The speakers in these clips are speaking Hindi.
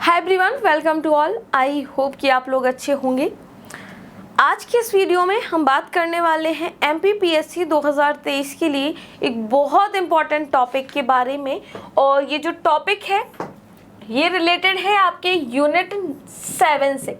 Hi everyone, welcome to all. I hope कि आप लोग अच्छे होंगे। आज के इस वीडियो में हम बात करने वाले हैं MPPSC 2023 के लिए एक बहुत इम्पॉर्टेंट टॉपिक के बारे में। और ये जो टॉपिक है ये रिलेटेड है आपके यूनिट 7 से।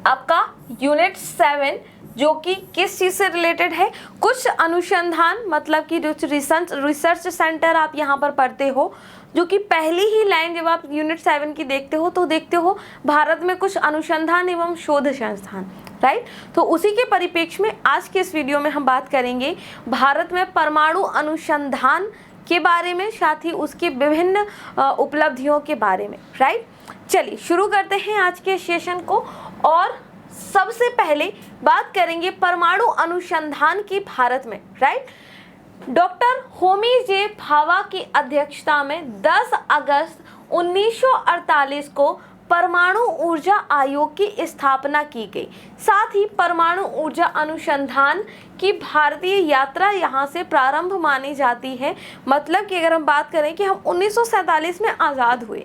आपका यूनिट 7 जो कि किस चीज़ से रिलेटेड है, कुछ अनुसंधान मतलब कि जो रिसर्च सेंटर आप यहाँ पर पढ़ते हो, जो कि पहली ही लाइन जब आप यूनिट 7 की देखते हो तो देखते हो भारत में कुछ अनुसंधान एवं शोध संस्थान, राइट। तो उसी के परिप्रेक्ष्य में आज के इस वीडियो में हम बात करेंगे भारत में परमाणु अनुसंधान के बारे में, साथ ही उसके विभिन्न उपलब्धियों के बारे में, राइट। चलिए शुरू करते हैं आज के सेशन को। और सबसे पहले बात करेंगे परमाणु अनुसंधान की भारत में, राइट। डॉक्टर होमी जे भाभा की अध्यक्षता में 10 अगस्त 1948 को परमाणु ऊर्जा आयोग की स्थापना की गई। साथ ही परमाणु ऊर्जा अनुसंधान की भारतीय यात्रा यहाँ से प्रारंभ मानी जाती है। मतलब कि अगर हम बात करें कि हम 1947 में आज़ाद हुए,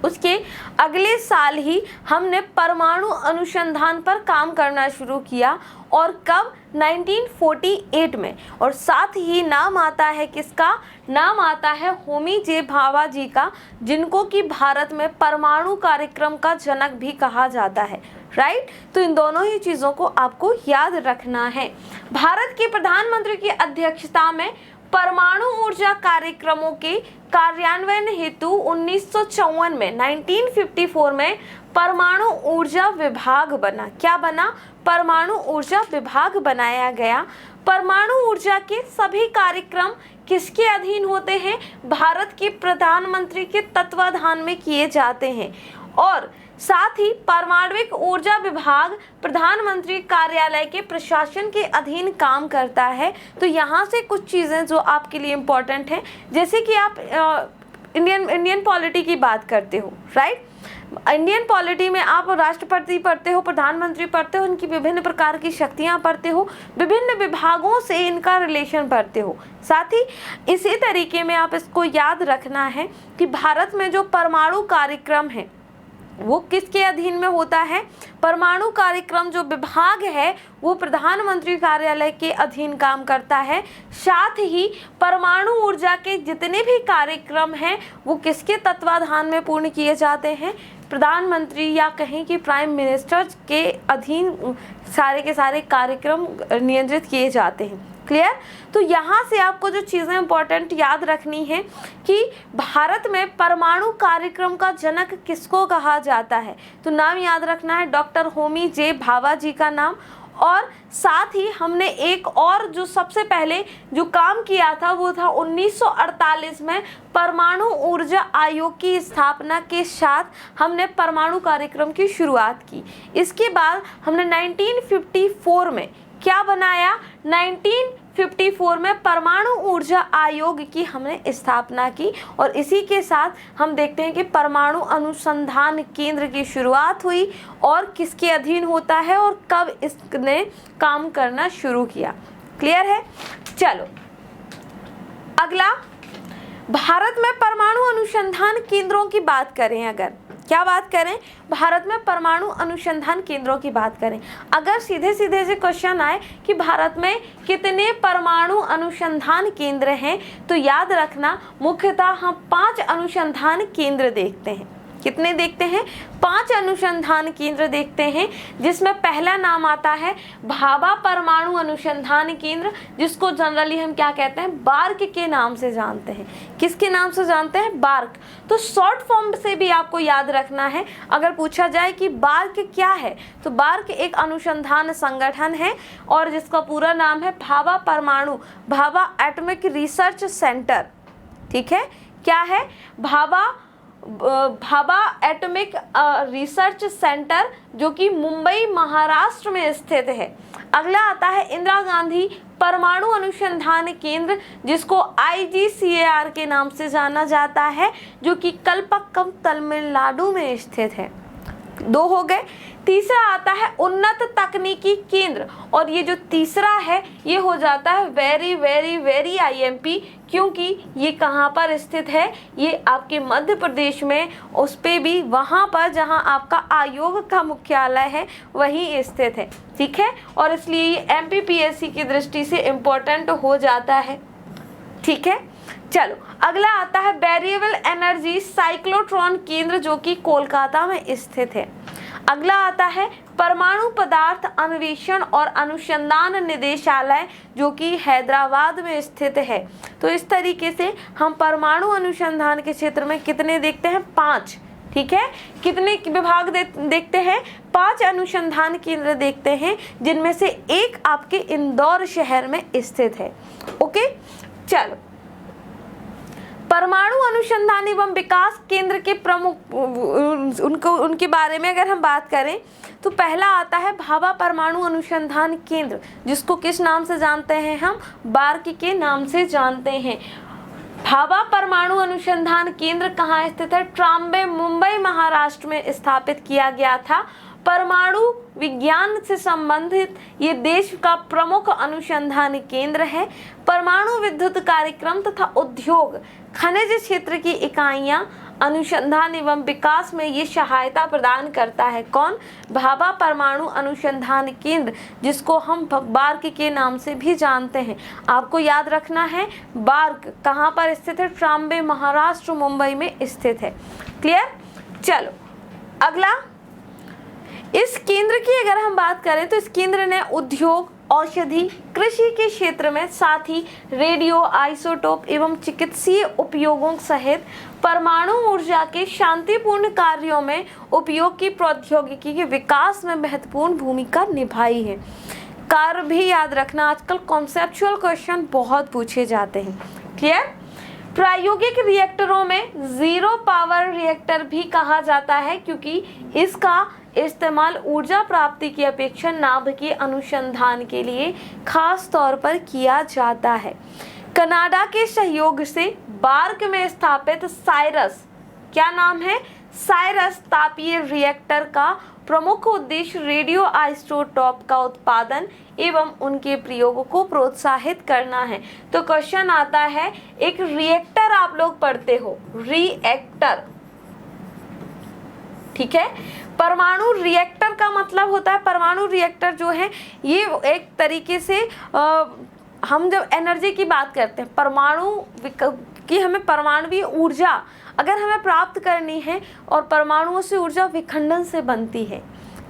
उसके अगले साल ही हमने परमाणु अनुसंधान पर काम करना शुरू किया। और कब? 1948 में। और साथ ही नाम आता है किसका? नाम आता है होमी जे भाभा जी का, जिनको कि भारत में परमाणु कार्यक्रम का जनक भी कहा जाता है, राइट। तो इन दोनों ही चीज़ों को आपको याद रखना है। भारत के प्रधानमंत्री की अध्यक्षता में परमाणु ऊर्जा कार्यक्रमों के कार्यान्वयन हेतु 1954 में 1954 में परमाणु ऊर्जा विभाग बना। क्या बना? परमाणु ऊर्जा विभाग बनाया गया। परमाणु ऊर्जा के सभी कार्यक्रम किसके अधीन होते हैं? भारत के प्रधानमंत्री के तत्वाधान में किए जाते हैं। और साथ ही परमाणविक ऊर्जा विभाग प्रधानमंत्री कार्यालय के प्रशासन के अधीन काम करता है। तो यहाँ से कुछ चीज़ें जो आपके लिए इम्पोर्टेंट हैं, जैसे कि आप इंडियन पॉलिटी की बात करते हो, राइट। इंडियन पॉलिटी में आप राष्ट्रपति पढ़ते हो, प्रधानमंत्री पढ़ते हो, इनकी विभिन्न प्रकार की शक्तियाँ पढ़ते हो, विभिन्न विभागों से इनका रिलेशन पढ़ते हो। साथ ही इसी तरीके में आप इसको याद रखना है कि भारत में जो परमाणु कार्यक्रम है वो किसके अधीन में होता है? परमाणु कार्यक्रम जो विभाग है वो प्रधानमंत्री कार्यालय के अधीन काम करता है। साथ ही परमाणु ऊर्जा के जितने भी कार्यक्रम हैं वो किसके तत्वाधान में पूर्ण किए जाते हैं? प्रधानमंत्री या कहें कि प्राइम मिनिस्टर के अधीन सारे के सारे कार्यक्रम नियंत्रित किए जाते हैं। क्लियर? तो यहाँ से आपको जो चीज़ें इंपॉर्टेंट याद रखनी है कि भारत में परमाणु कार्यक्रम का जनक किसको कहा जाता है, तो नाम याद रखना है डॉक्टर होमी जे भाभा जी का नाम। और साथ ही हमने एक और जो सबसे पहले जो काम किया था वो था 1948 में परमाणु ऊर्जा आयोग की स्थापना के साथ हमने परमाणु कार्यक्रम की शुरुआत की। इसके बाद हमने 1954 में क्या बनाया? 1954 में परमाणु ऊर्जा आयोग की हमने स्थापना की। और इसी के साथ हम देखते हैं कि परमाणु अनुसंधान केंद्र की शुरुआत हुई। और किसके अधीन होता है और कब इसने काम करना शुरू किया? क्लियर है? चलो अगला, भारत में परमाणु अनुसंधान केंद्रों की बात करें, अगर क्या बात करें? भारत में परमाणु अनुसंधान केंद्रों की बात करें। अगर सीधे सीधे से क्वेश्चन आए कि भारत में कितने परमाणु अनुसंधान केंद्र हैं, तो याद रखना मुख्यतः हम 5 अनुसंधान केंद्र देखते हैं। कितने देखते हैं? 5 अनुसंधान केंद्र देखते हैं, जिसमें पहला नाम आता है भाभा परमाणु अनुसंधान केंद्र, जिसको जनरली हम क्या कहते हैं? बार्क के नाम से जानते हैं। किसके नाम से जानते हैं? बार्क। तो शॉर्ट फॉर्म से भी आपको याद रखना है। अगर पूछा जाए कि बार्क क्या है, तो बार्क एक अनुसंधान संगठन है और जिसका पूरा नाम है भाभा एटॉमिक रिसर्च सेंटर। ठीक है? क्या है? भाभा एटॉमिक रिसर्च सेंटर, जो कि मुंबई महाराष्ट्र में स्थित है। अगला आता है इंदिरा गांधी परमाणु अनुसंधान केंद्र, जिसको IGCAR के नाम से जाना जाता है, जो कि कलपक्कम तमिलनाडु में स्थित है। दो हो गए। तीसरा आता है उन्नत तकनीकी केंद्र, और ये जो तीसरा है ये हो जाता है वेरी वेरी वेरी IMP, क्योंकि ये कहाँ पर स्थित है, ये आपके मध्य प्रदेश में, उस पे भी वहाँ पर जहाँ आपका आयोग का मुख्यालय है वहीं स्थित है, ठीक है। और इसलिए ये MPPSC की दृष्टि से इम्पोर्टेंट हो जाता है, ठीक है। चलो अगला आता है वेरिएबल एनर्जी साइक्लोट्रॉन केंद्र, जो कि कोलकाता में स्थित है। अगला आता है परमाणु पदार्थ अन्वेषण और अनुसंधान निदेशालय, जो कि हैदराबाद में स्थित है। तो इस तरीके से हम परमाणु अनुसंधान के क्षेत्र में कितने देखते हैं, 5, ठीक है। कितने विभाग देखते हैं, 5 अनुसंधान केंद्र देखते हैं, जिनमें से एक आपके इंदौर शहर में स्थित है। ओके, चलो परमाणु अनुसंधान एवं विकास केंद्र के प्रमुख उनके बारे में अगर हम बात करें तो पहला आता है भाभा परमाणु अनुसंधान केंद्र, जिसको किस नाम से जानते हैं हम, बार्क के नाम से जानते हैं। भाभा परमाणु अनुसंधान केंद्र कहाँ स्थित है, ट्राम्बे, मुंबई, महाराष्ट्र में स्थापित किया गया था। परमाणु विज्ञान से संबंधित ये देश का प्रमुख अनुसंधान केंद्र है। परमाणु विद्युत कार्यक्रम तथा उद्योग खनिज क्षेत्र की इकाइयां अनुसंधान एवं विकास में ये सहायता प्रदान करता है। कौन, भाभा परमाणु अनुसंधान केंद्र, जिसको हम बार्क के नाम से भी जानते हैं। आपको याद रखना है बार्क कहाँ पर स्थित है, ट्राम्बे, महाराष्ट्र, मुंबई में स्थित है। क्लियर। चलो अगला, इस केंद्र की अगर हम बात करें तो इस केंद्र ने उद्योग, औषधि, कृषि के क्षेत्र में, साथ ही रेडियो आइसोटोप एवं चिकित्सीय उपयोगों सहित परमाणु ऊर्जा के शांतिपूर्ण कार्यों में उपयोग की प्रौद्योगिकी के विकास में महत्वपूर्ण भूमिका निभाई है। कार्य भी याद रखना, आजकल कॉन्सेप्चुअल क्वेश्चन बहुत पूछे जाते हैं। क्लियर। प्रायोगिक रिएक्टरों में जीरो पावर रिएक्टर भी कहा जाता है, क्योंकि इसका इस्तेमाल ऊर्जा प्राप्ति की अपेक्षा नाभिकीय अनुसंधान के लिए खास तौर पर किया जाता है। कनाडा के सहयोग से बार्क में स्थापित साइरस, क्या नाम है, साइरस तापीय रिएक्टर का प्रमुख उद्देश्य रेडियो आइसोटोप का उत्पादन एवं उनके प्रयोग को प्रोत्साहित करना है। तो क्वेश्चन आता है, एक रिएक्टर आप लोग पढ़ते हो, रिएक्टर, ठीक है। परमाणु रिएक्टर का मतलब होता है, परमाणु रिएक्टर जो है ये एक तरीके से हम जब एनर्जी की बात करते हैं, परमाणु की हमें परमाणुवीय ऊर्जा अगर हमें प्राप्त करनी है, और परमाणुओं से ऊर्जा विखंडन से बनती है।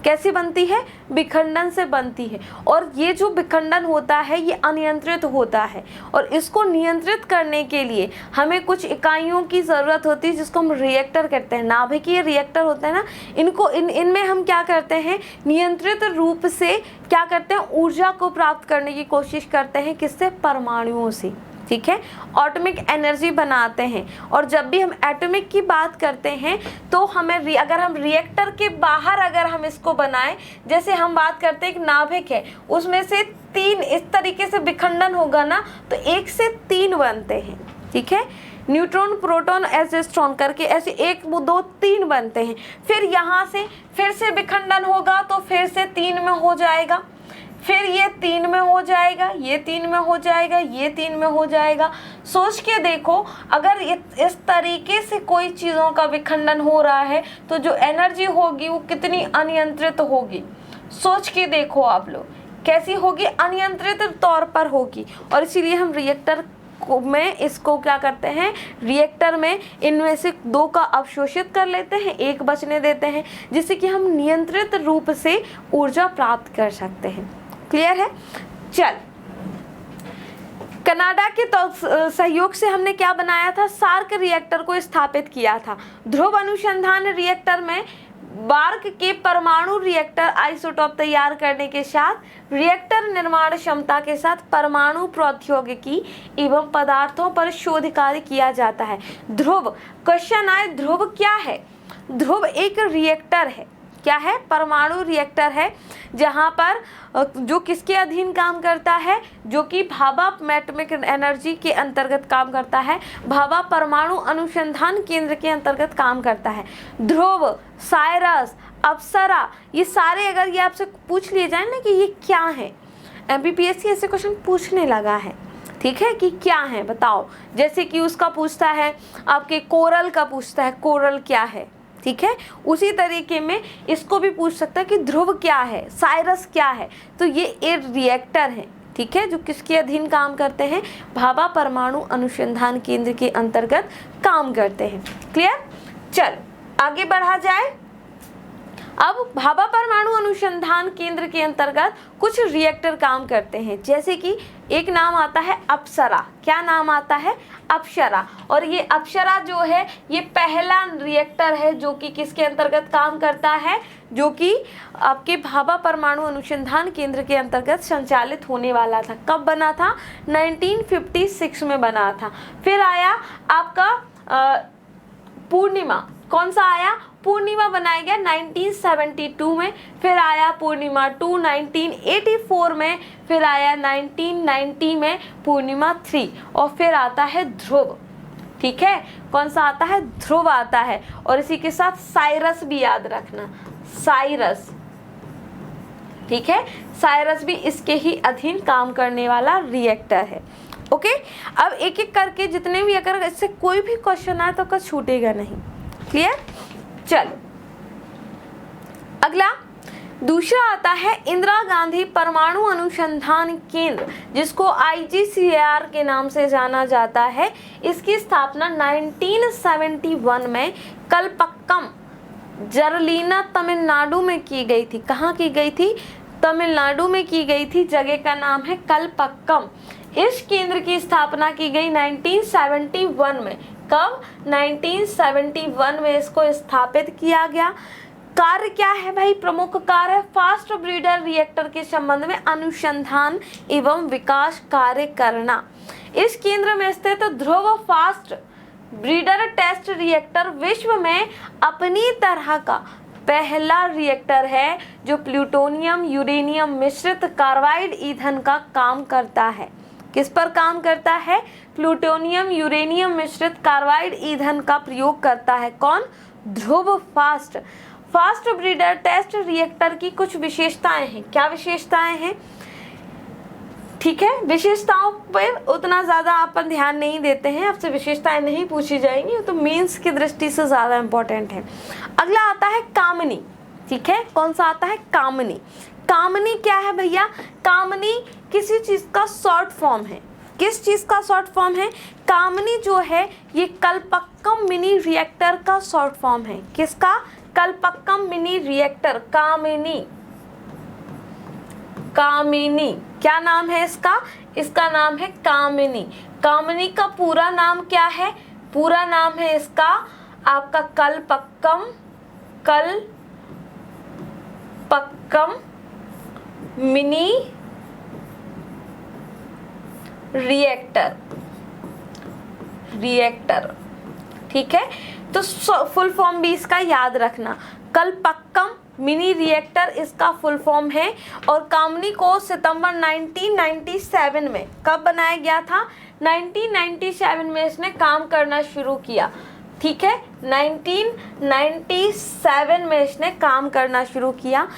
कैसे बनती है, विखंडन से बनती है। और ये जो विखंडन होता है ये अनियंत्रित होता है, और इसको नियंत्रित करने के लिए हमें कुछ इकाइयों की ज़रूरत होती है, जिसको हम रिएक्टर कहते हैं। नाभिकीय रिएक्टर होते हैं ना, इनको इनमें हम क्या करते हैं, नियंत्रित रूप से क्या करते हैं, ऊर्जा को प्राप्त करने की कोशिश करते हैं। किससे, परमाणुओं से, ठीक है। एटॉमिक एनर्जी बनाते हैं। और जब भी हम एटॉमिक की बात करते हैं तो हमें अगर हम रिएक्टर के बाहर अगर हम इसको बनाएं, जैसे हम बात करते हैं एक नाभिक है, उसमें से 3 इस तरीके से विखंडन होगा ना, तो 1 से 3 बनते हैं, ठीक है। न्यूट्रॉन, प्रोटॉन, इलेक्ट्रॉन करके ऐसे 1 2 3 बनते हैं। फिर यहाँ से फिर से विखंडन होगा तो फिर से 3 में हो जाएगा, फिर ये 3 में हो जाएगा, ये 3 में हो जाएगा, ये 3 में हो जाएगा। सोच के देखो, अगर इस तरीके से कोई चीज़ों का विखंडन हो रहा है तो जो एनर्जी होगी वो कितनी अनियंत्रित होगी। सोच के देखो आप लोग, कैसी होगी, अनियंत्रित तौर पर होगी। और इसीलिए हम रिएक्टर में इसको क्या करते हैं, रिएक्टर में इनमें से 2 का अवशोषित कर लेते हैं, 1 बचने देते हैं, जिससे कि हम नियंत्रित रूप से ऊर्जा प्राप्त कर सकते हैं। क्लियर है। चल, कनाडा के सहयोग से हमने क्या बनाया था, सार्क रिएक्टर को स्थापित किया था। ध्रुव अनुसंधान रिएक्टर में बार्क के परमाणु रिएक्टर आइसोटोप तैयार करने के साथ रिएक्टर निर्माण क्षमता के साथ परमाणु प्रौद्योगिकी एवं पदार्थों पर शोध कार्य किया जाता है। ध्रुव, क्वेश्चन आए, ध्रुव क्या है, ध्रुव एक रिएक्टर है। क्या है? परमाणु रिएक्टर है, जहाँ पर जो किसके अधीन काम करता है? जो कि भाभा एटॉमिक एनर्जी के अंतर्गत काम करता है, भाभा परमाणु अनुसंधान केंद्र के अंतर्गत काम करता है। ध्रुव, साइरस, अप्सरा, ये सारे अगर ये आपसे पूछ लिए जाए ना कि ये क्या है, एमपीपीएससी ऐसे क्वेश्चन पूछने लगा है, ठीक है, कि क्या है बताओ। जैसे कि उसका पूछता है आपके कोरल का पूछता है, कोरल क्या है, ठीक है। उसी तरीके में इसको भी पूछ सकता है कि ध्रुव क्या है, साइरस क्या है। तो ये रिएक्टर है, ठीक है, जो किसके अधीन काम करते हैं? भाभा परमाणु अनुसंधान केंद्र के अंतर्गत काम करते हैं। क्लियर? चलो आगे बढ़ा जाए। अब भाभा परमाणु अनुसंधान केंद्र के अंतर्गत कुछ रिएक्टर काम करते हैं, जैसे कि एक नाम आता है अप्सरा। क्या नाम आता है? अप्सरा। और ये अप्सरा जो है ये पहला रिएक्टर है जो कि किसके अंतर्गत काम करता है? जो कि आपके भाभा परमाणु अनुसंधान केंद्र के अंतर्गत संचालित होने वाला था। कब बना था? 1956 में बना था। फिर आया आपका पूर्णिमा। कौन सा आया? पूर्णिमा बनाया गया 1972 में। फिर आया पूर्णिमा 2 1984 में। फिर आया 1990 में पूर्णिमा 3। और फिर आता है ध्रुव, ठीक है। कौन सा आता है? ध्रुव आता है। और इसी के साथ साइरस भी याद रखना, साइरस, ठीक है। साइरस भी इसके ही अधीन काम करने वाला रिएक्टर है। ओके, अब एक एक करके जितने भी, अगर इससे कोई भी क्वेश्चन आए तो कभी छूटेगा नहीं। क्लियर? चलो अगला दूसरा आता है इंदिरा गांधी परमाणु अनुसंधान केंद्र, जिसको IGCAR के नाम से जाना जाता है। इसकी स्थापना 1971 में कलपक्कम, जरलीना, तमिलनाडु में की गई थी। कहाँ की गई थी? तमिलनाडु में की गई थी। जगह का नाम है कलपक्कम। इस केंद्र की स्थापना की गई 1971 में। कब? 1971 में इसको स्थापित किया गया। कार्य क्या है भाई? प्रमुख कार्य है फास्ट ब्रीडर रिएक्टर के संबंध में अनुसंधान एवं विकास कार्य करना। इस केंद्र में स्थित ध्रुव फास्ट ब्रीडर टेस्ट रिएक्टर विश्व में अपनी तरह का पहला रिएक्टर है जो प्लूटोनियम यूरेनियम मिश्रित कार्बाइड ईंधन का काम करता है। किस पर काम करता है? प्लूटोनियम यूरेनियम मिश्रित कार्बाइड ईंधन का प्रयोग करता है। कौन? ध्रुव फास्ट ब्रीडर टेस्ट रिएक्टर की कुछ विशेषताएं हैं। क्या विशेषताएं हैं? ठीक है, विशेषताओं पर उतना ज्यादा अपन ध्यान नहीं देते हैं, आपसे विशेषताएं नहीं पूछी जाएंगी, तो मेंस की दृष्टि से ज्यादा इंपॉर्टेंट है। अगला आता है कामनी, ठीक है। कौन सा आता है? कामनी। कामनी क्या है भैया? कामनी किसी चीज का शॉर्ट फॉर्म है। किस चीज का शॉर्ट फॉर्म है? कामनी जो है ये कलपक्कम मिनी रिएक्टर का शॉर्ट फॉर्म है। किसका? कलपक्कम मिनी रिएक्टर, कामिनी। कामिनी क्या नाम है इसका? इसका नाम है कामिनी। कामिनी का पूरा नाम क्या है? पूरा नाम है इसका आपका कलपक्कम मिनी रिएक्टर, ठीक है। तो फुल फॉर्म भी इसका याद रखना, कलपक्कम मिनी रिएक्टर इसका फुल फॉर्म है। और कामनी को सितंबर 1997 में कब बनाया गया था? 1997 में इसने काम करना शुरू किया, ठीक है। 1997 में इसने काम करना शुरू किया।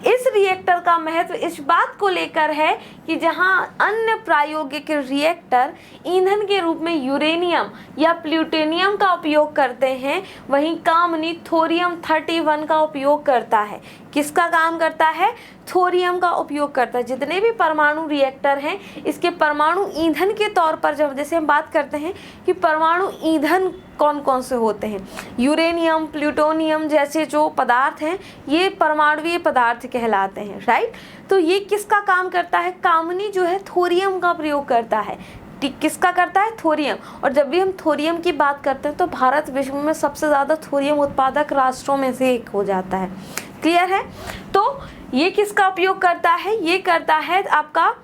इस रिएक्टर का महत्व इस बात को लेकर है कि जहां अन्य प्रायोगिक रिएक्टर ईंधन के रूप में यूरेनियम या प्लूटोनियम का उपयोग करते हैं, वहीं कामनी थोरियम 31 का उपयोग करता है। किसका काम करता है? थोरियम का उपयोग करता है। जितने भी परमाणु रिएक्टर हैं इसके परमाणु ईंधन के तौर पर, जब जैसे हम बात करते हैं कि परमाणु ईंधन कौन कौन से होते हैं, यूरेनियम, प्लूटोनियम जैसे जो पदार्थ हैं ये परमाणुवीय पदार्थ कहलाते हैं, राइट। तो ये किसका काम करता है? कामनी जो है थोरियम का प्रयोग करता है। किसका करता है? थोरियम। और जब भी हम थोरियम की बात करते हैं तो भारत विश्व में सबसे ज़्यादा थोरियम उत्पादक राष्ट्रों में से एक हो जाता है। क्लियर है? तो ये किसका उपयोग करता है? ये करता है आपका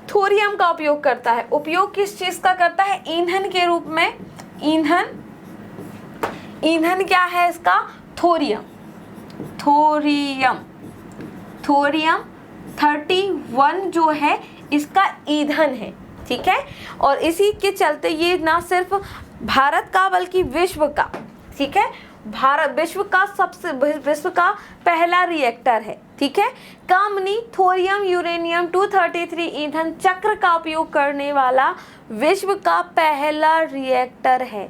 थोरियम का उपयोग करता है। उपयोग किस चीज़ का करता है? ईंधन के रूप में। ईंधन क्या है इसका? थोरियम। थोरियम। थोरियम 31 जो है इसका ईंधन है, ठीक है। और इसी के चलते ये ना सिर्फ भारत का बल्कि विश्व का, ठीक है, भारत विश्व का पहला रिएक्टर है, ठीक है। कंपनी थोरियम यूरेनियम 233 ईंधन चक्र का उपयोग करने वाला विश्व का पहला रिएक्टर है।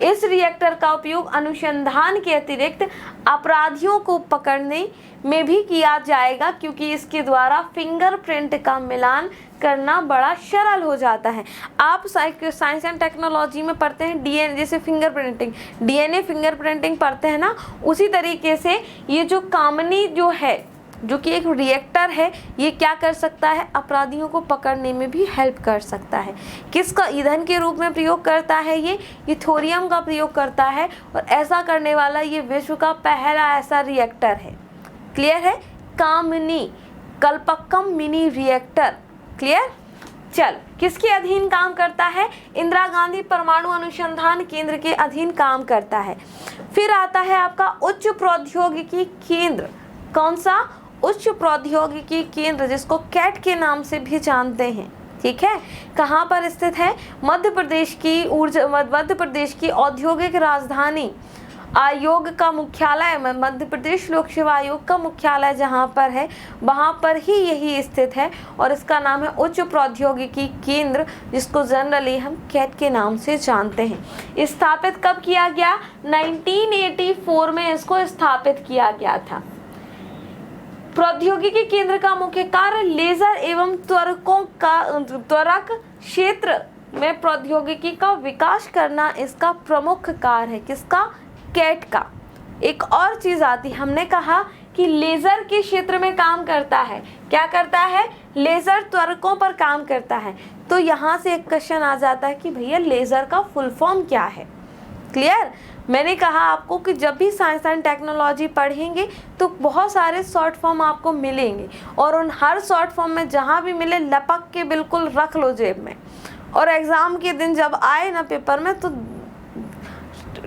इस रिएक्टर का उपयोग अनुसंधान के अतिरिक्त अपराधियों को पकड़ने में भी किया जाएगा, क्योंकि इसके द्वारा फिंगरप्रिंट का मिलान करना बड़ा सरल हो जाता है। आप साइंस एंड टेक्नोलॉजी में पढ़ते हैं डीएनए, जैसे फिंगरप्रिंटिंग, डीएनए फिंगरप्रिंटिंग पढ़ते हैं ना, उसी तरीके से ये जो कामनी जो है, जो कि एक रिएक्टर है, ये क्या कर सकता है, अपराधियों को पकड़ने में भी हेल्प कर सकता है। किसका ईंधन के रूप में प्रयोग करता है ये थोरियम का प्रयोग करता है, और ऐसा करने वाला ये विश्व का पहला ऐसा रिएक्टर है। क्लियर है? कामनी कल्पक्कम मिनी रिएक्टर। क्लियर? चल, किसके अधीन काम करता है? इंदिरा गांधी परमाणु अनुसंधान केंद्र के अधीन काम करता है। फिर आता है आपका उच्च प्रौद्योगिकी केंद्र। कौन सा? उच्च प्रौद्योगिकी केंद्र, जिसको कैट के नाम से भी जानते हैं, ठीक है। कहाँ पर स्थित है? मध्य प्रदेश की औद्योगिक राजधानी आयोग का मुख्यालय, मध्य प्रदेश लोक सेवा आयोग का मुख्यालय जहाँ पर है, वहाँ पर ही यही स्थित है, और इसका नाम है उच्च प्रौद्योगिकी केंद्र, जिसको जनरली हम कैट के नाम से जानते हैं। स्थापित कब किया गया? 1984 में इसको स्थापित किया गया था। प्रौद्योगिकी केंद्र का मुख्य कार्य लेजर एवं त्वरक क्षेत्र में प्रौद्योगिकी का विकास करना इसका प्रमुख कार्य है। किसका? कैट का। एक और चीज आती, हमने कहा कि लेजर के क्षेत्र में काम करता है। क्या करता है? लेजर त्वरकों पर काम करता है। तो यहाँ से एक क्वेश्चन आ जाता है कि भैया लेजर का फुल फॉर्म क्या है? क्लियर? मैंने कहा आपको कि जब भी साइंस एंड टेक्नोलॉजी पढ़ेंगे तो बहुत सारे शॉर्ट फॉर्म आपको मिलेंगे, और उन हर शॉर्ट फॉर्म में जहाँ भी मिले लपक के बिल्कुल रख लो जेब में, और एग्ज़ाम के दिन जब आए ना पेपर में तो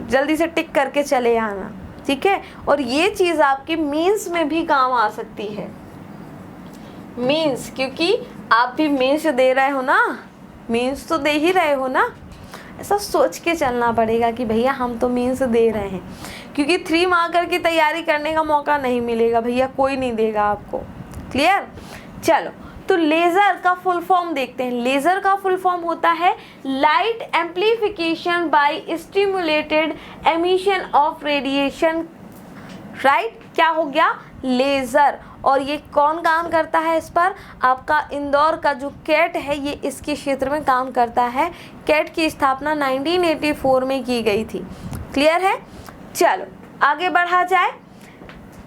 जल्दी से टिक करके चले आना, ठीक है। और ये चीज़ आपकी मीन्स में भी काम आ सकती है। मीन्स, क्योंकि आप भी मीन्स दे रहे हो ना, मीन्स तो दे ही रहे हो ना, ऐसा सोच के चलना पड़ेगा कि भैया हम तो मीन्स दे रहे हैं, क्योंकि 3 मार्कर की तैयारी करने का मौका नहीं मिलेगा भैया, कोई नहीं देगा आपको। क्लियर? चलो, तो लेज़र का फुल फॉर्म देखते हैं। लेज़र का फुल फॉर्म होता है light amplification by stimulated emission of radiation. Right? क्या हो गया? लेज़र। और ये कौन काम करता है इस पर? आपका इंदौर का जो कैट है ये इसके क्षेत्र में काम करता है। कैट की स्थापना 1984 में की गई थी। क्लियर है? चलो आगे बढ़ा जाए।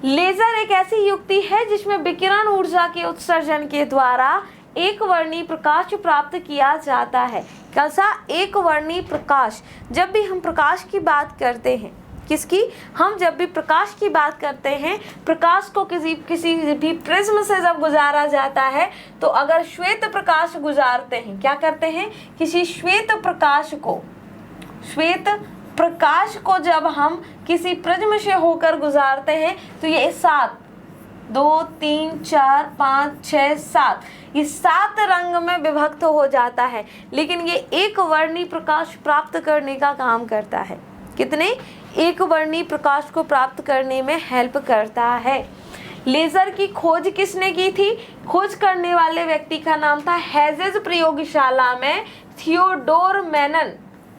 लेज़र एक ऐसी युक्ति है जिसमें विकिरण ऊर्जा के उत्सर्जन के द्वारा एक वर्णी प्रकाश प्राप्त किया जाता है। कैसा? एक वर्णी प्रकाश। जब भी हम प्रकाश की बात करते हैं, किसकी? हम जब भी प्रकाश की बात करते हैं, प्रकाश को किसी भी प्रिज्म से जब गुजारा जाता है, तो अगर श्वेत प्रकाश गुजारते हैं, क्या करते हैं? किसी श्वेत प्रकाश को जब हम किसी प्रिज्म से होकर गुजारते हैं, तो ये 7, 2, 3, 4, 5, 6, 7, ये 7 रंग में विभक्त हो जाता है, लेकिन ये एक वर्णी प्रकाश प्राप्त करने का काम करता है। कितने? एक वर्णी प्रकाश को प्राप्त करने में हेल्प करता है। लेज़र की खोज किसने की थी? खोज करने वाले व्यक्ति का नाम था हेजेस प्रयोगशाला में थियोडोर मैनन।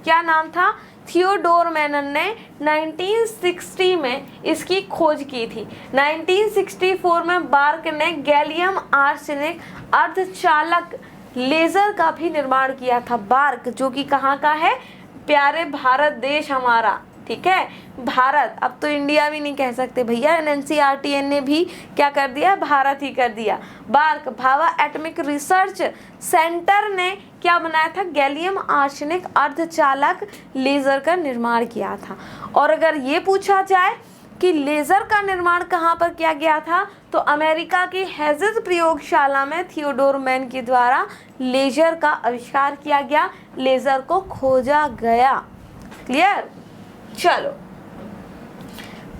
क्या नाम था? थियोडोर मैनन ने 1960 में इसकी खोज की थी। 1964 में बार्क ने गैलियम आर्सेनिक अर्धचालक लेज़र का भी निर्माण किया था। बार्क जो कि कहाँ का है? प्यारे भारत देश हमारा, ठीक है, भारत। अब तो इंडिया भी नहीं कह सकते भैया, NCERT ने भी क्या कर दिया? भारत ही कर दिया। BARC Bhabha atomic research centre ने क्या बनाया था? गैलियम आर्सेनिक अर्धचालक लेज़र का निर्माण किया था। और अगर ये पूछा जाए कि लेज़र का निर्माण कहाँ पर किया गया था, तो अमेरिका की हेजेस प्रयोगशाला में थियोडोर मैन के द्वारा लेज़र का आविष्कार किया गया, लेज़र को खोजा गया। क्लियर? चलो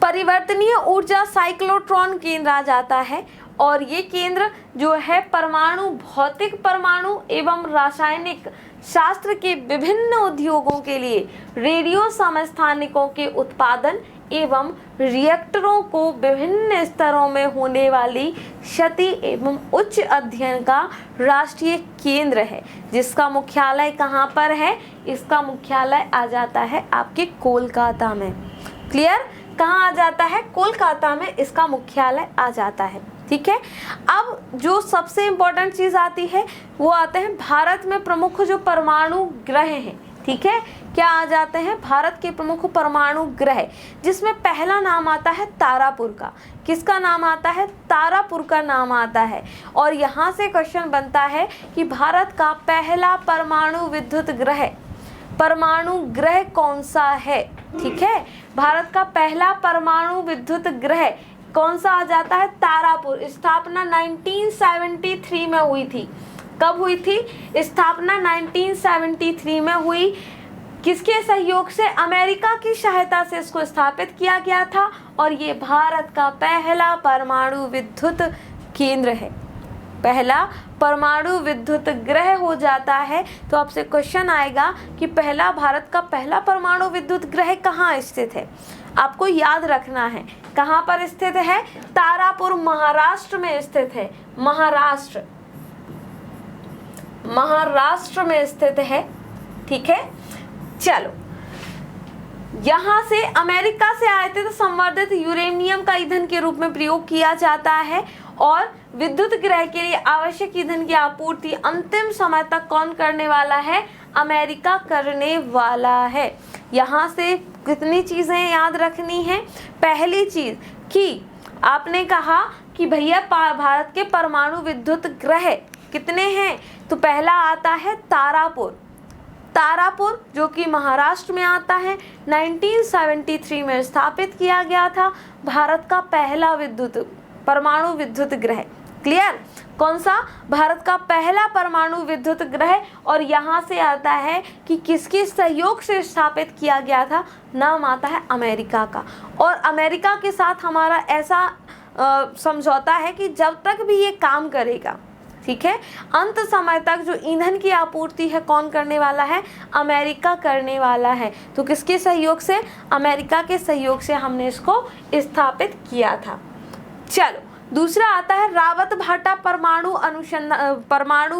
परिवर्तनीय ऊर्जा साइक्लोट्रॉन केंद्र आ जाता है, और ये केंद्र जो है परमाणु भौतिक, परमाणु एवं रासायनिक शास्त्र के विभिन्न उद्योगों के लिए रेडियो समस्थानिकों के उत्पादन एवं रिएक्टरों को विभिन्न स्तरों में होने वाली क्षति एवं उच्च अध्ययन का राष्ट्रीय केंद्र है, जिसका मुख्यालय कहाँ पर है? इसका मुख्यालय आ जाता है आपके कोलकाता में। क्लियर? कहाँ आ जाता है? कोलकाता में इसका मुख्यालय आ जाता है। ठीक है। अब जो सबसे इम्पोर्टेंट चीज आती है वो आते हैं भारत में प्रमुख जो परमाणु ग्रह हैं। ठीक है, क्या आ जाते हैं? भारत के प्रमुख परमाणु ग्रह, जिसमें पहला नाम आता है तारापुर का। किसका नाम आता है? तारापुर का नाम आता है। और यहाँ से क्वेश्चन बनता है कि भारत का पहला परमाणु विद्युत ग्रह, परमाणु ग्रह कौन सा है? ठीक है, भारत का पहला परमाणु विद्युत ग्रह कौन सा आ जाता है? तारापुर। स्थापना 1973 में हुई थी। कब हुई थी? स्थापना 1973 में हुई। किसके सहयोग से? अमेरिका की सहायता से इसको स्थापित किया गया था, और ये भारत का पहला परमाणु विद्युत केंद्र है, पहला परमाणु विद्युत ग्रह हो जाता है। तो आपसे क्वेश्चन आएगा कि पहला, भारत का पहला परमाणु विद्युत ग्रह कहाँ स्थित है? आपको याद रखना है कहाँ पर स्थित है? तारापुर, महाराष्ट्र में स्थित है। महाराष्ट्र, महाराष्ट्र में स्थित है। ठीक है, चलो, यहाँ से अमेरिका से आए थे तो संवर्धित यूरेनियम का ईंधन के रूप में प्रयोग किया जाता है, और विद्युत ग्रह के लिए आवश्यक ईंधन की आपूर्ति अंतिम समय तक कौन करने वाला है? अमेरिका करने वाला है। यहाँ से कितनी चीजें याद रखनी है? पहली चीज कि आपने कहा कि भैया भारत के परमाणु विद्युत ग्रह कितने हैं? तो पहला आता है तारापुर। तारापुर जो कि महाराष्ट्र में आता है, 1973 में स्थापित किया गया था, भारत का पहला परमाणु विद्युत ग्रह। क्लियर? कौन सा? भारत का पहला परमाणु विद्युत ग्रह। और यहाँ से आता है कि किसके सहयोग से स्थापित किया गया था? नाम आता है अमेरिका का। और अमेरिका के साथ हमारा ऐसा समझौता है कि जब तक भी ये काम करेगा, ठीक है, अंत समय तक जो ईंधन की आपूर्ति है कौन करने वाला है? अमेरिका करने वाला है। तो किसके सहयोग से? अमेरिका के सहयोग से हमने इसको स्थापित किया था। चलो, दूसरा आता है रावत भाटा परमाणु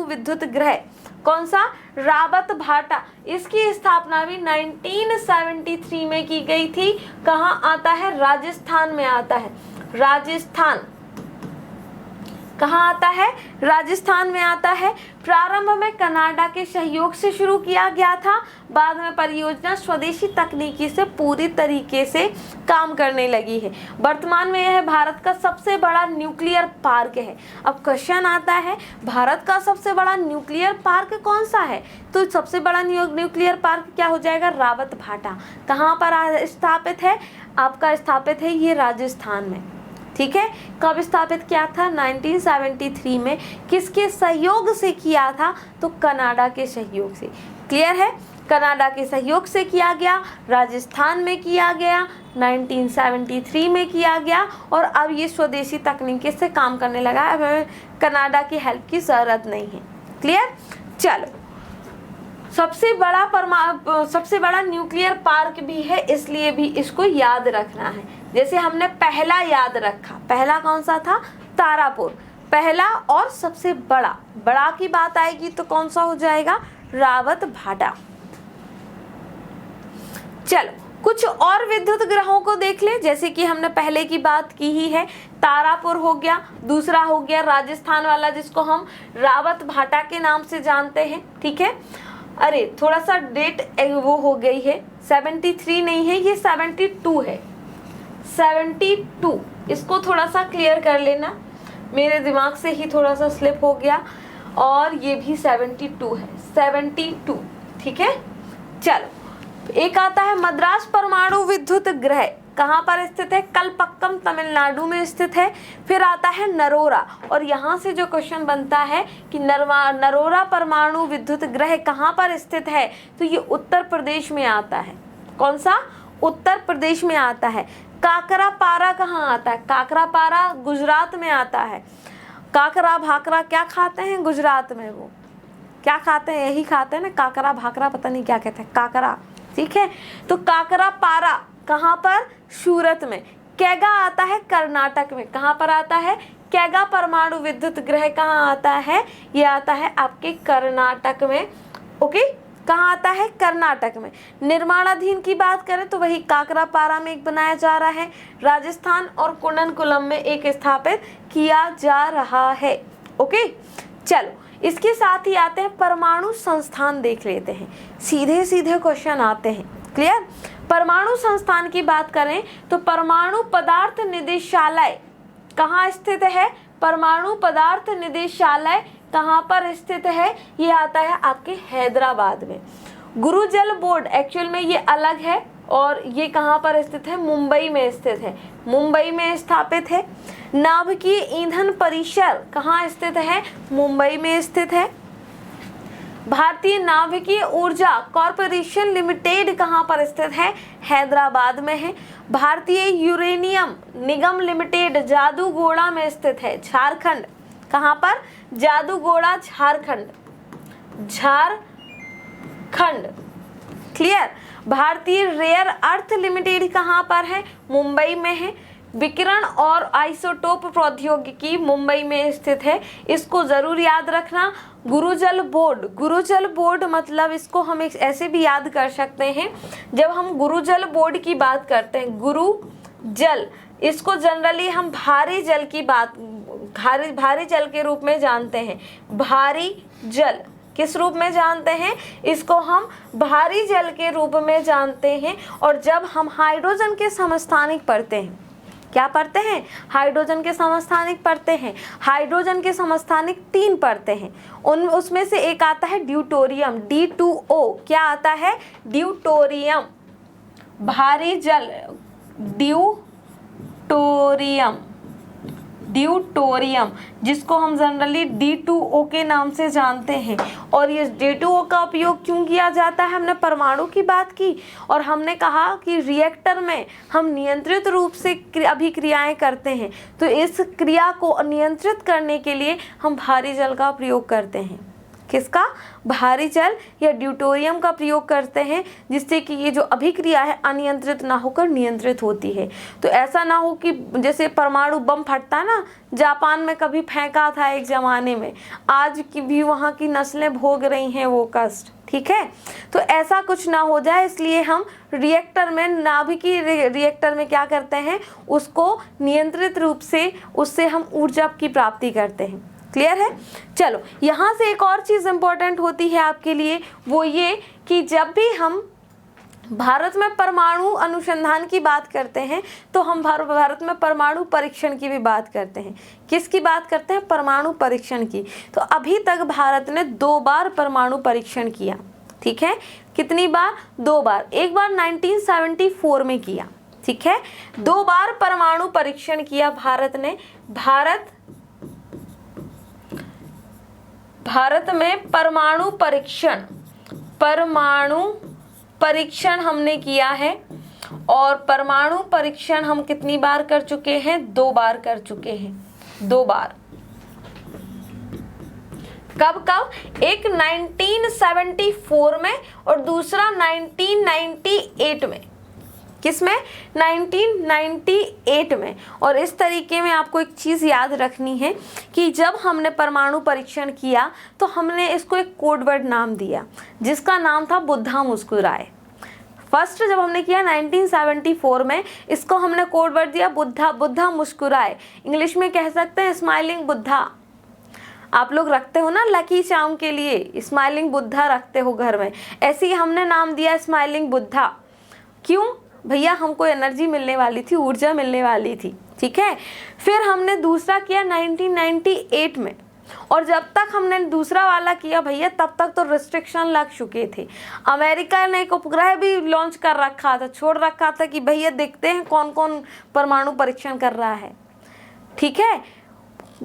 विद्युत ग्रह। कौन सा? रावत भाटा। इसकी स्थापना भी 1973 में की गई थी। कहाँ आता है? राजस्थान में आता है। राजस्थान कहाँ आता है? राजस्थान में आता है। प्रारंभ में कनाडा के सहयोग से शुरू किया गया था, बाद में परियोजना स्वदेशी तकनीकी से पूरी तरीके से काम करने लगी है। वर्तमान में यह भारत का सबसे बड़ा न्यूक्लियर पार्क है। अब क्वेश्चन आता है, भारत का सबसे बड़ा न्यूक्लियर पार्क कौन सा है? तो सबसे बड़ा न्यूक्लियर पार्क क्या हो जाएगा? रावत भाटा। कहाँ पर स्थापित है? आपका स्थापित है ये राजस्थान में। ठीक है, कब स्थापित किया था? 1973 में। किसके सहयोग से किया था? तो कनाडा के सहयोग से। क्लियर है? कनाडा के सहयोग से किया गया, राजस्थान में किया गया, 1973 में किया गया, और अब ये स्वदेशी तकनीकी से काम करने लगा। अब हमें कनाडा की हेल्प की ज़रूरत नहीं है। क्लियर? चलो, सबसे बड़ा न्यूक्लियर पार्क भी है, इसलिए भी इसको याद रखना है। जैसे हमने पहला याद रखा, पहला कौन सा था? तारापुर। पहला और सबसे बड़ा की बात आएगी तो कौन सा हो जाएगा? रावत भाटा। चलो, कुछ और विद्युत ग्रहों को देख ले। जैसे कि हमने पहले की बात की ही है, तारापुर हो गया, दूसरा हो गया राजस्थान वाला जिसको हम रावत भाटा के नाम से जानते हैं। ठीक है, अरे थोड़ा सा डेट वो हो गई है, 73 नहीं है, ये 72 है। 72, इसको थोड़ा सा क्लियर कर लेना, मेरे दिमाग से ही थोड़ा सा स्लिप हो गया। और ये भी 72 है, 72। ठीक है, चलो, एक आता है मद्रास परमाणु विद्युत ग्रह। कहाँ पर स्थित है? कलपक्कम, तमिलनाडु में स्थित है। फिर आता है नरोरा, और यहाँ से जो क्वेश्चन बनता है कि नरोरा परमाणु विद्युत ग्रह कहाँ पर स्थित है? तो ये उत्तर प्रदेश में आता है। कौन सा? उत्तर प्रदेश में आता है। काकरा पारा कहाँ आता है? काकरा पारा गुजरात में आता है। काकरा भाकरा क्या खाते हैं गुजरात में? वो क्या खाते हैं? यही खाते हैं ना, काकरा भाकरा, पता नहीं क्या कहते हैं, काकरा। ठीक है, तो काकरा पारा कहाँ पर? सूरत में। कैगा आता है कर्नाटक में। कहाँ पर आता है? कैगा परमाणु विद्युत गृह कहाँ आता है? ये आता है आपके कर्नाटक में। ओके, कहाँ आता है? कर्नाटक में। निर्माणाधीन की बात करें तो वही काकरापारा में एक बनाया जा रहा है, राजस्थान और कुंडनकुलम में एक स्थापित किया जा रहा है। ओके, चलो इसके साथ ही आते हैं परमाणु संस्थान, देख लेते हैं। सीधे सीधे क्वेश्चन आते हैं, क्लियर। परमाणु संस्थान की बात करें तो परमाणु पदार्थ निदेशालय कहाँ स्थित है? परमाणु पदार्थ निदेशालय कहाँ पर स्थित है? ये आता है आपके हैदराबाद में। गुरुजल बोर्ड एक्चुअल में ये अलग है और ये कहाँ पर स्थित है? मुंबई में स्थित है, मुंबई में स्थापित है। नाभिकीय ईंधन परिसर कहाँ स्थित है? मुंबई में स्थित है। भारतीय नाभिकीय ऊर्जा कॉरपोरेशन लिमिटेड कहाँ पर स्थित है? हैदराबाद में है। भारतीय यूरेनियम निगम लिमिटेड जादूगोड़ा में स्थित है, झारखंड। कहाँ पर? जादूगोड़ा, झारखंड, झारखंड, क्लियर। भारतीय रेयर अर्थ लिमिटेड कहाँ पर है? मुंबई में है। विकिरण और आइसोटोप प्रौद्योगिकी मुंबई में स्थित है, इसको जरूर याद रखना। गुरुजल बोर्ड, गुरुजल बोर्ड मतलब इसको हम एक ऐसे भी याद कर सकते हैं, जब हम गुरुजल बोर्ड की बात करते हैं, गुरु जल, इसको जनरली हम भारी जल की बात, भारी जल के रूप में जानते हैं। भारी जल किस रूप में जानते हैं? इसको हम भारी जल के रूप में जानते हैं। और जब हम हाइड्रोजन के समस्थानिक पढ़ते हैं, क्या पढ़ते हैं? हाइड्रोजन के समस्थानिक पढ़ते हैं। हाइड्रोजन के समस्थानिक 3 पढ़ते हैं, उसमें से एक आता है ड्यूटोरियम, D2O। क्या आता है? ड्यूटोरियम, भारी जल, ड्यूटोरियम, ड्यूटोरियम, जिसको हम जनरली D2O के नाम से जानते हैं। और ये D2O का उपयोग क्यों किया जाता है? हमने परमाणु की बात की और हमने कहा कि रिएक्टर में हम नियंत्रित रूप से अभिक्रियाएं करते हैं, तो इस क्रिया को नियंत्रित करने के लिए हम भारी जल का प्रयोग करते हैं। किसका? भारी जल या ड्यूटोरियम का प्रयोग करते हैं, जिससे कि ये जो अभिक्रिया है अनियंत्रित ना होकर नियंत्रित होती है। तो ऐसा ना हो कि जैसे परमाणु बम फटता है ना, जापान में कभी फेंका था एक ज़माने में, आज की भी वहाँ की नस्लें भोग रही हैं वो कष्ट। ठीक है, तो ऐसा कुछ ना हो जाए, इसलिए हम रिएक्टर में, नाभिकीय रिएक्टर में क्या करते हैं? उसको नियंत्रित रूप से उससे हम ऊर्जा की प्राप्ति करते हैं। क्लियर है? चलो, यहाँ से एक और चीज़ इम्पोर्टेंट होती है आपके लिए, वो ये कि जब भी हम भारत में परमाणु अनुसंधान की बात करते हैं तो हम भारत में परमाणु परीक्षण की भी बात करते हैं। किसकी बात करते हैं? परमाणु परीक्षण की। तो अभी तक भारत ने 2 बार परमाणु परीक्षण किया। ठीक है, कितनी बार? 2 बार। एक बार 1974 में किया। ठीक है, 2 बार परमाणु परीक्षण किया भारत ने। भारत में परमाणु परीक्षण हमने किया है। और परमाणु परीक्षण हम कितनी बार कर चुके हैं? 2 बार कर चुके हैं, 2 बार। कब कब? एक 1974 में और दूसरा 1998 में। किसमें? 1998 में। और इस तरीके में आपको एक चीज़ याद रखनी है कि जब हमने परमाणु परीक्षण किया तो हमने इसको एक कोड वर्ड नाम दिया, जिसका नाम था बुद्धा मुस्कुराए। फर्स्ट जब हमने किया 1974 में, इसको हमने कोड वर्ड दिया बुद्धा मुस्कुराए। इंग्लिश में कह सकते हैं स्माइलिंग बुद्धा। आप लोग रखते हो ना लकी चार्म के लिए, स्माइलिंग बुद्धा रखते हो घर में, ऐसे ही हमने नाम दिया स्माइलिंग बुद्धा। क्यों? भैया हमको एनर्जी मिलने वाली थी, ऊर्जा मिलने वाली थी। ठीक है, फिर हमने दूसरा किया 1998 में। और जब तक हमने दूसरा वाला किया भैया, तब तक तो रिस्ट्रिक्शन लग चुके थे। अमेरिका ने एक उपग्रह भी लॉन्च कर रखा था, छोड़ रखा था कि भैया देखते हैं कौन कौन परमाणु परीक्षण कर रहा है। ठीक है,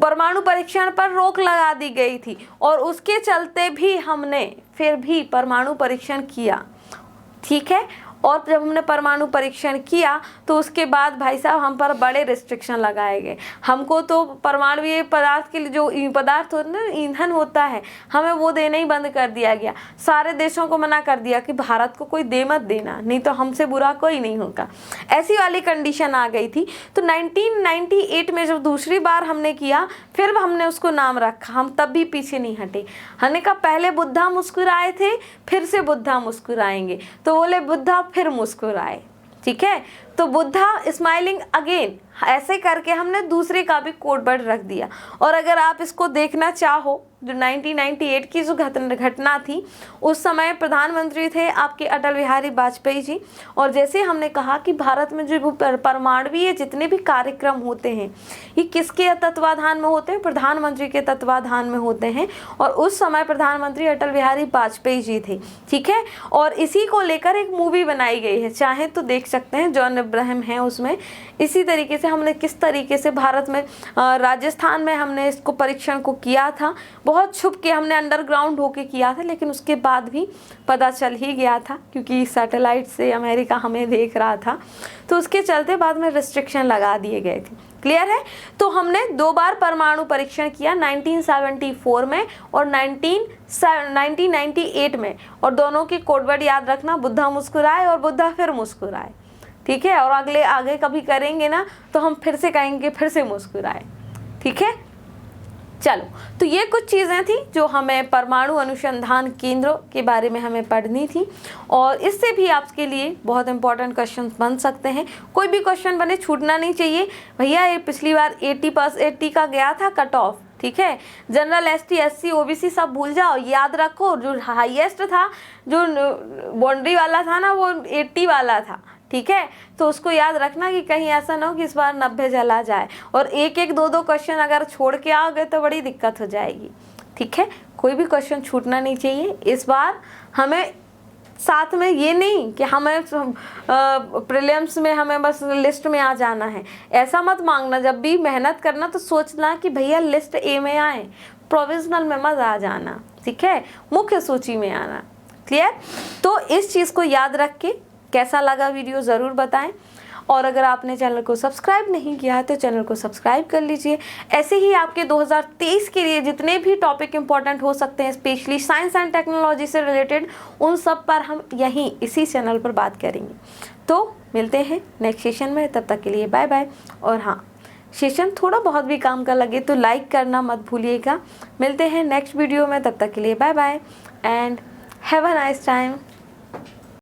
परमाणु परीक्षण पर रोक लगा दी गई थी और उसके चलते भी हमने फिर भी परमाणु परीक्षण किया। ठीक है, और जब हमने परमाणु परीक्षण किया तो उसके बाद भाई साहब हम पर बड़े रिस्ट्रिक्शन लगाए गए। हमको तो परमाणु पदार्थ के लिए जो पदार्थ होता है ना, ईंधन होता है, हमें वो देना ही बंद कर दिया गया। सारे देशों को मना कर दिया कि भारत को कोई दे मत देना, नहीं तो हमसे बुरा कोई नहीं होगा। ऐसी वाली कंडीशन आ गई थी। तो 1998 में जब दूसरी बार हमने किया, फिर हमने उसको नाम रखा, हम तब भी पीछे नहीं हटे। हमने कहा पहले बुद्धा मुस्कुराए थे, फिर से बुद्धा मुस्कुराएंगे, तो बोले बुद्धा फिर मुस्कुराए। ठीक है, तो बुद्धा स्माइलिंग अगेन, ऐसे करके हमने दूसरे का भी कोड वर्ड रख दिया। और अगर आप इसको देखना चाहो, जो 1998 की जो घटना थी, उस समय प्रधानमंत्री थे आपके अटल बिहारी वाजपेयी जी। और जैसे हमने कहा कि भारत में जो परमाणु जितने भी कार्यक्रम होते हैं, ये किसके तत्वाधान में होते हैं? प्रधानमंत्री के तत्वाधान में होते हैं। और उस समय प्रधानमंत्री अटल बिहारी वाजपेयी जी थे। ठीक है, और इसी को लेकर एक मूवी बनाई गई है, चाहे तो देख सकते हैं, जॉन अब्राहम है उसमें। इसी तरीके से हमने किस तरीके से भारत में राजस्थान में हमने इसको परीक्षण को किया था, बहुत छुप के हमने अंडरग्राउंड होके किया था, लेकिन उसके बाद भी पता चल ही गया था क्योंकि सैटेलाइट से अमेरिका हमें देख रहा था। तो उसके चलते बाद में रिस्ट्रिक्शन लगा दिए गए थे। क्लियर है? तो हमने 2 बार परमाणु परीक्षण किया, 1974 में और 1998 में। और दोनों की कोडवर्ड याद रखना, बुद्धा मुस्कुराए और बुद्धा फिर मुस्कुराए। ठीक है, और आगे कभी करेंगे ना तो हम फिर से कहेंगे फिर से मुस्कुराए। ठीक है, चलो, तो ये कुछ चीज़ें थी जो हमें परमाणु अनुसंधान केंद्रों के बारे में हमें पढ़नी थी। और इससे भी आपके लिए बहुत इंपॉर्टेंट क्वेश्चन बन सकते हैं। कोई भी क्वेश्चन बने, छूटना नहीं चाहिए भैया। ये पिछली बार 80 का गया था कट ऑफ। ठीक है, जनरल, ST, SC, OBC सब भूल जाओ, याद रखो जो हाईएस्ट था, जो बाउंड्री वाला था ना, वो 80 वाला था। ठीक है, तो उसको याद रखना कि कहीं ऐसा ना हो कि इस बार 90 चला जाए। और एक 2 क्वेश्चन अगर छोड़ के आओगे तो बड़ी दिक्कत हो जाएगी। ठीक है, कोई भी क्वेश्चन छूटना नहीं चाहिए। इस बार हमें साथ में ये नहीं कि हमें प्रीलिम्स में हमें बस लिस्ट में आ जाना है, ऐसा मत मांगना। जब भी मेहनत करना तो सोचना कि भैया लिस्ट A में आए, प्रोविजनल में मत आ जाना। ठीक है, मुख्य सूची में आना। क्लियर? तो इस चीज़ को याद रख के कैसा लगा वीडियो ज़रूर बताएं। और अगर आपने चैनल को सब्सक्राइब नहीं किया है तो चैनल को सब्सक्राइब कर लीजिए। ऐसे ही आपके 2023 के लिए जितने भी टॉपिक इंपॉर्टेंट हो सकते हैं, स्पेशली साइंस एंड टेक्नोलॉजी से रिलेटेड, उन सब पर हम यहीं इसी चैनल पर बात करेंगे। तो मिलते हैं नेक्स्ट सेशन में, तब तक के लिए बाय बाय। और हाँ, सेशन थोड़ा बहुत भी काम का लगे तो लाइक करना मत भूलिएगा। मिलते हैं नेक्स्ट वीडियो में, तब तक के लिए bye bye and have a nice time.